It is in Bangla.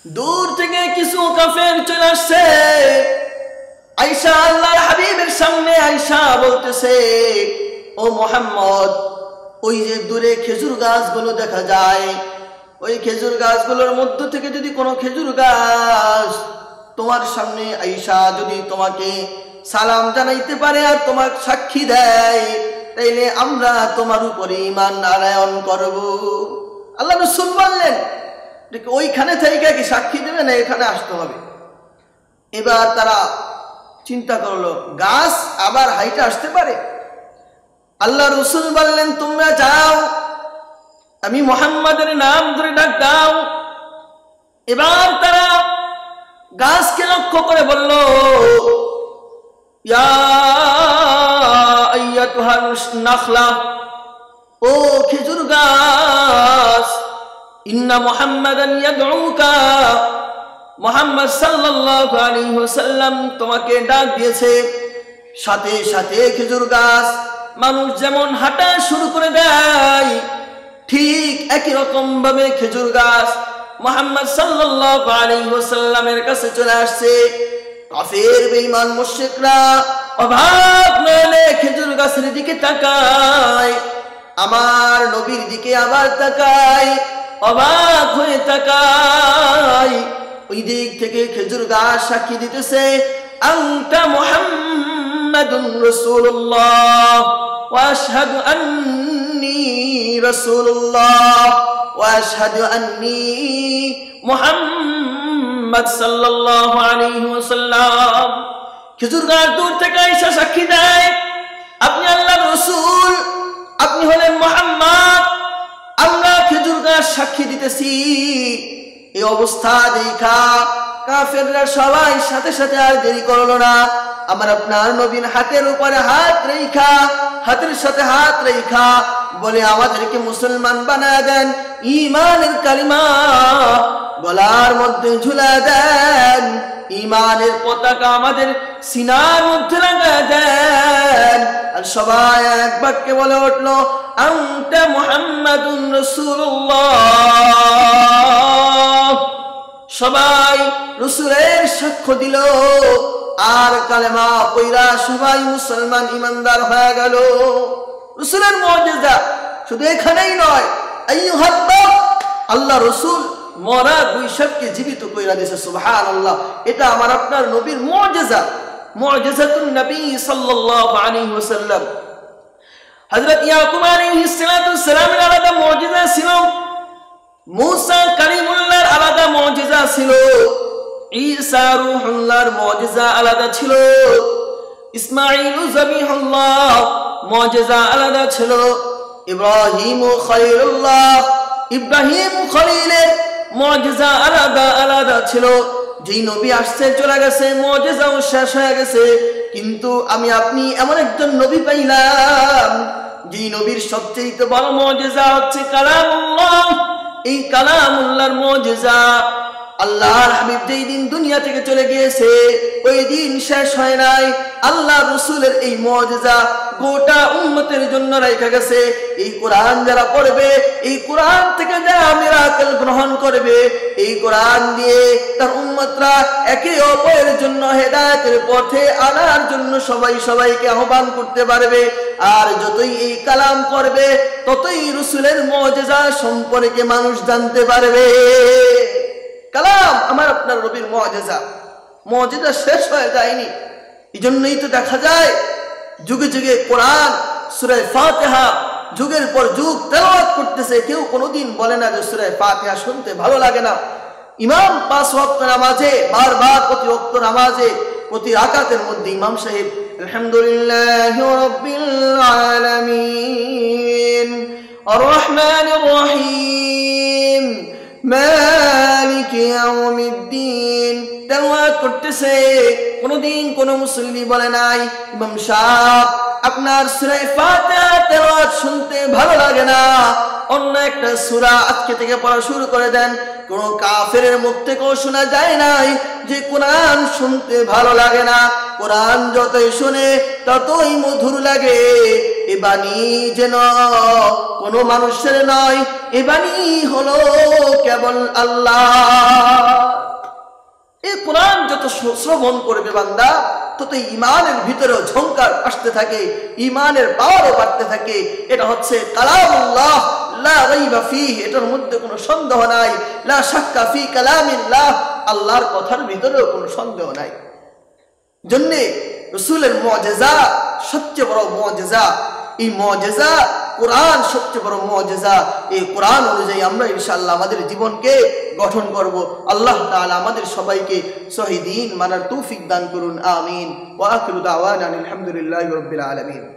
দূর থেকে কিছু কাফের চলে আসছে। আয়েশা আল্লাহর হাবিবের সামনে আয়েশা বলতেছে, ও মুহাম্মদ, ওই যে দূরে খেজুর গাছগুলো দেখা যায়, ওই খেজুর গাছগুলোর মধ্য থেকে যদি কোনো খেজুর গাছ তোমার সামনে আয়েশা যদি তোমাকে সালাম জানাইতে পারে আর তোমার সাক্ষী দেয়, তাইলে আমরা তোমার উপরে ঈমান আনয়ন করব। আল্লাহ রাসূল বললেন, ওইখানে থেকে কি সাক্ষী দেবে না এখানে আসতে হবে? এবার তারা চিন্তা করলো, গাছ আবার হাইটে আসতে পারে। আল্লাহ রাসূল বললেন, তোমরা যাও, আমি মুহাম্মাদের নাম ধরে ডাক দাও। এবার তারা গাছকে লক্ষ্য করে বলল, ইয়া আইয়াতুহান নাখলা, ও খেজুর গাছ, ইন্না মুহাম্মাদান ইয়াদউকা, মুহাম্মদ সাল্লাল্লাহু আলাইহি ওয়াসাল্লাম তোমাকে ডাক দিয়েছে। সাথে সাথে খেজুর গাছ মানুষ যেমন হাঁটা শুরু করে দেয়, ঠিক একই রকম ভাবে খেজুর গাছ মুহাম্মদ সাল্লাল্লাহু আলাইহি ওয়াসাল্লামের কাছে চলে আসছে। কাফের বেঈমান মুশরিকরা অবাক নয়নে খেজুর গাছের দিকে তাকায়, আমার নবীর দিকে আবার তাকায়, অবাক হয়ে তাকায়। ওই দিক থেকে খেজুর গাছ সাক্ষী দিতেছে, আনতা মুহাম্মাদুর রাসূলুল্লাহ ওয়া আশহাদু আন্নী রাসূলুল্লাহ ওয়া আশহাদু আন্নী মুহাম্মাদ সাল্লাল্লাহু আলাইহি ওয়াসাল্লাম। খেজুর গাছ দূর থেকে আয়েশা সাক্ষী দেয়, আপনি আল্লাহর রাসূল, আপনি হলেন মুহাম্মদ, আমরা খেজুর গাছ সাক্ষী দিতেছি। এই অবস্থা দেখা কাফেররা সবাই সাথে সাথে আর দেরি করলো না, আমার আপনার নবীর হাতের উপরে হাত রেখা, হাতের সাথে হাত রেখা বলে, আমাদেরকে মুসলমান বানায় দেন, ঈমানের কালিমা গলার মধ্যে ঝুলা দেন, ঈমানের পতাকা আমাদের সিনার মধ্যে লাগায় দেন। আর সবাই এক বাক্যে বলে উঠলো, আনতা মুহাম্মাদুর রাসূলুল্লাহ। সবাই রাসূলের সাক্ষ্য দিল আর কালেমা পয়রা সবাই মুসলমান ইমানদার হয়ে গেল। রাসূলের মুজিজা শুধু এখানেই নয়, আল্লাহ রাসূল মরা দুই শবকে জীবিত কইরা দিয়েছে, সুবহানাল্লাহ। এটা আমার আপনার নবীর মুজিজা, মুজিজাতুন নবী সাল্লাল্লাহু আলাইহি ওয়াসাল্লাম। হযরত ইয়াকুব আলাইহিস সালামের আলাদা মুজিজা ছিল, মুসা কালিমুল্লাহর আলাদা মুজিজা ছিল, ঈসা রূহুল্লাহর মুজিজা আলাদা ছিল, ইসমাঈল যাবিহুল্লাহ মুজিজা আলাদা ছিল, ইব্রাহিম খলিলুল্লাহ, ইব্রাহিম খলিলের মুজিজা আলাদা আলাদা ছিল। যেই নবী আসছে চলে গেছে, মুজিজাও শেষ হয়ে গেছে, কিন্তু আমি আপনি এমন একজন নবী পাইলাম যেই নবীর সবচেয়ে বড় মুজিজা হচ্ছে কালামুল্লাহ। এই কালামুল্লাহর মুজিজা আল্লাহর হাবিব যেই দিন দুনিয়া থেকে চলে গিয়েছে ওই দিন শেষ হয় নাই, আল্লাহ রাসূলের এই মুজিজা গোটা উম্মতের জন্য রাখা গেছে। এই কোরআন যারা পড়বে, এই কোরআন থেকে যারা মিরাকেল গ্রহণ করবে, এই কোরআন দিয়ে তার উম্মতরা একে অপরের জন্য হেদায়েতের পথে আনার জন্য সবাই সবাইকে আহ্বান করতে পারবে। আর যতই এই কালাম পড়বে ততই রাসূলের মুজিজা সম্পর্কে মানুষ জানতে পারবে। কালাম আমার আপনার নবীর মুজিজা, মুজিজা শেষ হয়ে যায়নি। এজন্যই তো দেখা যায় যুগে যুগে কোরআন সূরা ফাতিহা যুগের পর যুগ তেলাওয়াত করতেছে, কেউ কোনোদিন বলে না যে সূরা ফাতিহা শুনতে ভালো লাগে না। ইমাম 5 ওয়াক্ত নামাজে বারবার প্রতি ওয়াক্ত নামাজে প্রতি রাকাতের মধ্যে ইমাম সাহেব আলহামদুলিল্লাহি রাব্বিল আলামিন আর রহমানির রহিম মালিকি ইয়াউমিদ্দিন তেলাওয়াত করতেছে। কোনদিন কোন মুসল্লি বলে নাই ইমাম সাহেব আপনার সূরা ফাতিহা তেলাওয়াত শুনতে ভালো লাগে না, অন্য একটা সূরা আজকে থেকে পড়া শুরু করে দেন। কোন কাফেরের মুখ থেকেও শোনা যায় নাই যে কোরআন শুনতে ভালো লাগে না। কোরআন যতই শুনে ততই মধুর লাগে। এ বাণী যেন কোন মানুষের নয়, এ বাণী হলো কেবল আল্লাহ। শ্রবণ করবে বান্দা, তত ইমানের ভিতরে ঝংকার আসতে থাকে, ইমানের পাওয়ারও বাড়তে থাকে। এটা হচ্ছে কালামুল্লাহ লা রাইবা ফীহি, এটার মধ্যে কোনো সন্দেহ নাই। লা শাক্কা ফী কালামিল্লাহ, আল্লাহর কথার ভিতরেও কোনো সন্দেহ নাই। জন্য রাসূলের মুজিজা সবচেয়ে বড় মুজিজা। এই মুজিজা কোরআন সবচেয়ে বড় মুজিজা। এই কোরআন অনুযায়ী আমরা ইনশাআল্লাহ আমাদের জীবনকে গঠন করব। আল্লাহ তাআলা আমাদের সবাইকে সহিহ দ্বীন মানার তৌফিক দান করুন। আমিন। ওয়া আখিরু দাওয়ানা আলহামদুলিল্লাহি রাব্বিল আলামিন।